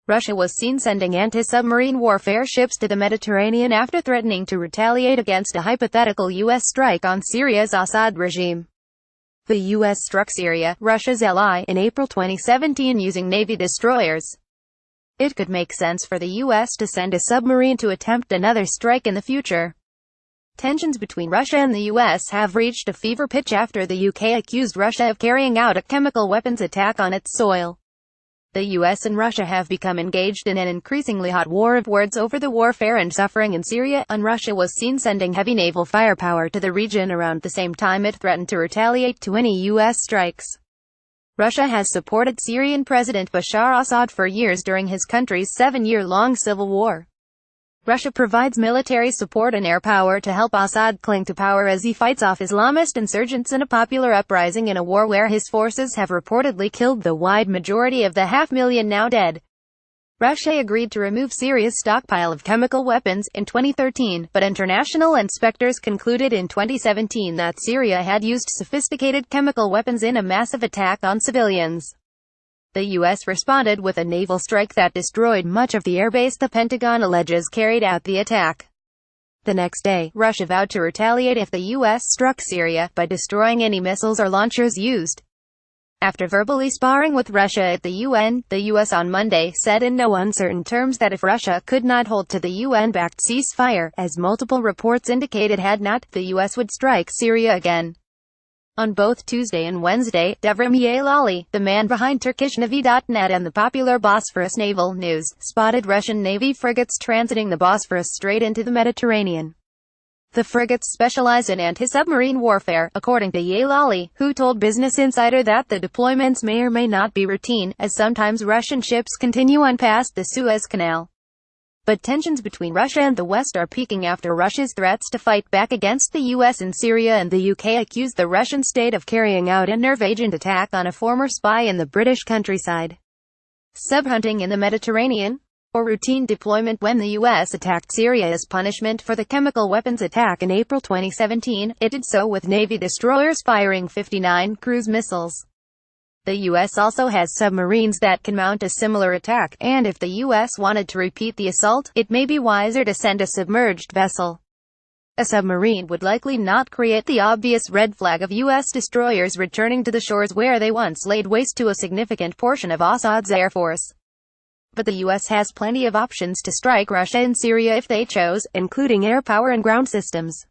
Russia was seen sending anti-submarine warfare ships to the Mediterranean after threatening to retaliate against a hypothetical U.S. strike on Syria's Assad regime. The U.S. struck Syria, Russia's ally, in April 2017 using Navy destroyers. It could make sense for the U.S. to send a submarine to attempt another strike in the future. Tensions between Russia and the U.S. have reached a fever pitch after the UK accused Russia of carrying out a chemical weapons attack on its soil. The U.S. and Russia have become engaged in an increasingly hot war of words over the warfare and suffering in Syria, and Russia was seen sending heavy naval firepower to the region around the same time it threatened to retaliate to any U.S. strikes. Russia has supported Syrian President Bashar Assad for years during his country's 7-year-long civil war. Russia provides military support and air power to help Assad cling to power as he fights off Islamist insurgents in a popular uprising in a war where his forces have reportedly killed the wide majority of the 500,000 now dead. Russia agreed to remove Syria's stockpile of chemical weapons in 2013, but international inspectors concluded in 2017 that Syria had used sophisticated chemical weapons in a massive attack on civilians. The U.S. responded with a naval strike that destroyed much of the airbase the Pentagon alleges carried out the attack. The next day, Russia vowed to retaliate if the U.S. struck Syria, by destroying any missiles or launchers used. After verbally sparring with Russia at the UN, the U.S. on Monday said in no uncertain terms that if Russia could not hold to the UN-backed ceasefire, as multiple reports indicated had not, the U.S. would strike Syria again. On both Tuesday and Wednesday, Devrim Yalali, the man behind TurkishNavi.net and the popular Bosphorus Naval News, spotted Russian Navy frigates transiting the Bosphorus Strait into the Mediterranean. The frigates specialize in anti-submarine warfare, according to Yalali, who told Business Insider that the deployments may or may not be routine, as sometimes Russian ships continue on past the Suez Canal. But tensions between Russia and the West are peaking after Russia's threats to fight back against the U.S. in Syria, and the UK accused the Russian state of carrying out a nerve agent attack on a former spy in the British countryside. Subhunting in the Mediterranean? Or routine deployment? When the U.S. attacked Syria as punishment for the chemical weapons attack in April 2017, it did so with Navy destroyers firing 59 cruise missiles. The U.S. also has submarines that can mount a similar attack, and if the U.S. wanted to repeat the assault, it may be wiser to send a submerged vessel. A submarine would likely not create the obvious red flag of U.S. destroyers returning to the shores where they once laid waste to a significant portion of Assad's air force. But the U.S. has plenty of options to strike Russia in Syria if they chose, including air power and ground systems.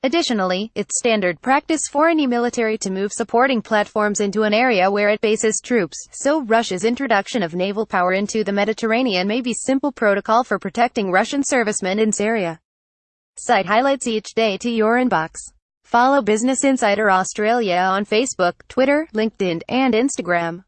Additionally, it's standard practice for any military to move supporting platforms into an area where it bases troops, so Russia's introduction of naval power into the Mediterranean may be simple protocol for protecting Russian servicemen in Syria. Site highlights each day to your inbox. Follow Business Insider Australia on Facebook, Twitter, LinkedIn, and Instagram.